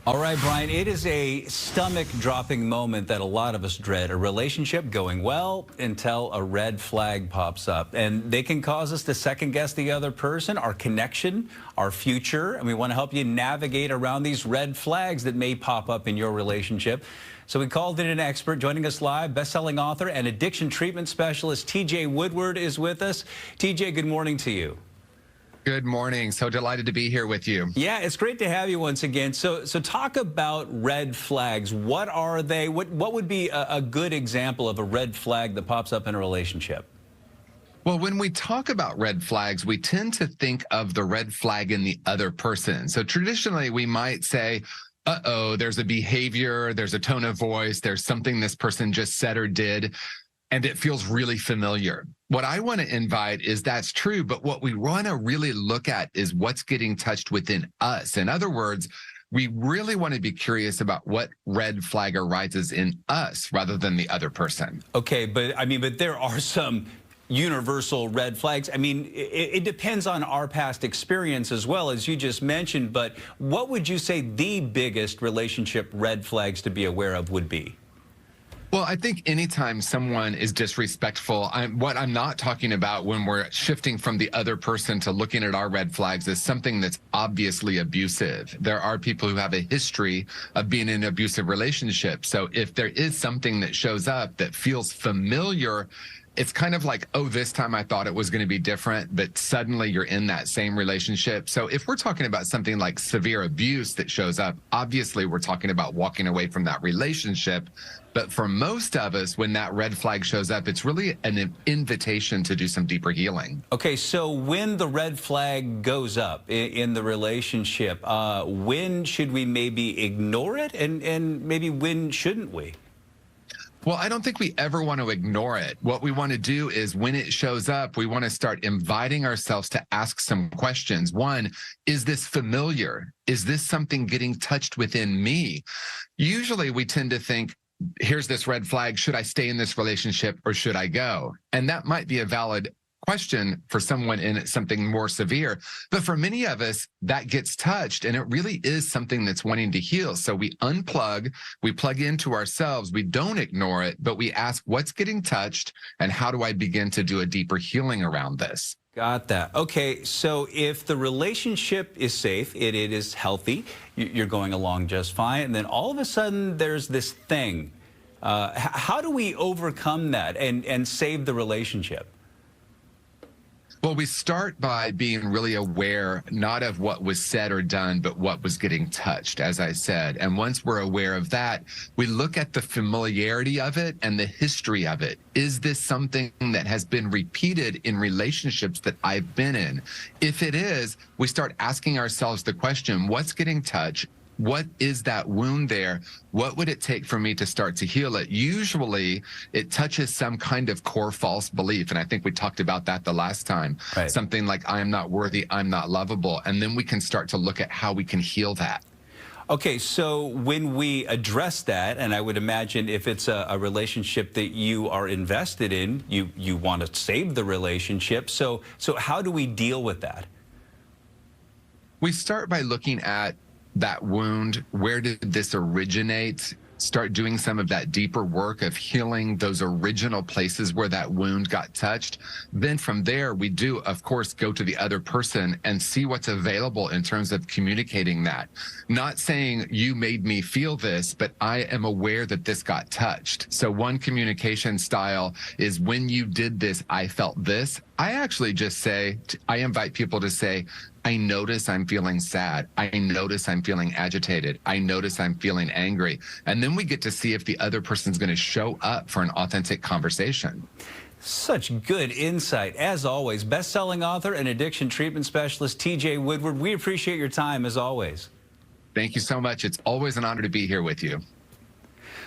All right, Brian, it is a stomach-dropping moment that a lot of us dread. A relationship going well until a red flag pops up. And they can cause us to second-guess the other person, our connection, our future. And we want to help you navigate around these red flags that may pop up in your relationship. So we called in an expert. Joining us live, best-selling author and addiction treatment specialist TJ Woodward is with us. TJ, good morning to you. Good morning. So delighted to be here with you. Yeah, it's great to have you once again. So talk about red flags. What are they? What would be a good example of a red flag that pops up in a relationship? Well, when we talk about red flags, we tend to think of the red flag in the other person. So traditionally, we might say, uh-oh, there's a behavior, there's a tone of voice, there's something this person just said or did, and it feels really familiar. What I want to invite is that's true, but what we want to really look at is what's getting touched within us. In other words, we really want to be curious about what red flag arises in us rather than the other person. Okay, but there are some universal red flags. I mean, it depends on our past experience as well, as you just mentioned, but what would you say the biggest relationship red flags to be aware of would be? Well, I think anytime someone is disrespectful, what I'm not talking about when we're shifting from the other person to looking at our red flags is something that's obviously abusive. There are people who have a history of being in an abusive relationship. So if there is something that shows up that feels familiar, it's kind of like, oh, this time I thought it was going to be different, but suddenly you're in that same relationship. So if we're talking about something like severe abuse that shows up, obviously we're talking about walking away from that relationship. But for most of us, when that red flag shows up, it's really an invitation to do some deeper healing. Okay, so when the red flag goes up in the relationship, when should we maybe ignore it and maybe when shouldn't we? Well, I don't think we ever want to ignore it. What we want to do is when it shows up, we want to start inviting ourselves to ask some questions. One, is this familiar? Is this something getting touched within me? Usually we tend to think, here's this red flag. Should I stay in this relationship or should I go? And that might be a valid question for someone in something more severe. But for many of us, that gets touched and it really is something that's wanting to heal. So we unplug, we plug into ourselves, we don't ignore it, but we ask what's getting touched and how do I begin to do a deeper healing around this? Got that. Okay, so if the relationship is safe, it is healthy, you're going along just fine, and then all of a sudden there's this thing. How do we overcome that and save the relationship? Well, we start by being really aware, not of what was said or done, but what was getting touched, as I said. And once we're aware of that, we look at the familiarity of it and the history of it. Is this something that has been repeated in relationships that I've been in? If it is, we start asking ourselves the question, what's getting touched? What is that wound there? What would it take for me to start to heal it? Usually it touches some kind of core false belief. And I think we talked about that the last time. Right. Something like, I'm not worthy, I'm not lovable. And then we can start to look at how we can heal that. Okay, so when we address that, and I would imagine if it's a relationship that you are invested in, you want to save the relationship. So how do we deal with that? We start by looking at that wound. Where did this originate? Start doing some of that deeper work of healing those original places where that wound got touched. Then from there, we do, of course, go to the other person and see what's available in terms of communicating that. Not saying you made me feel this, but I am aware that this got touched. So one communication style is when you did this, I felt this. I actually just say, I invite people to say, I notice I'm feeling sad. I notice I'm feeling agitated. I notice I'm feeling angry. And then we get to see if the other person's going to show up for an authentic conversation. Such good insight. As always, best-selling author and addiction treatment specialist TJ Woodward, we appreciate your time as always. Thank you so much. It's always an honor to be here with you.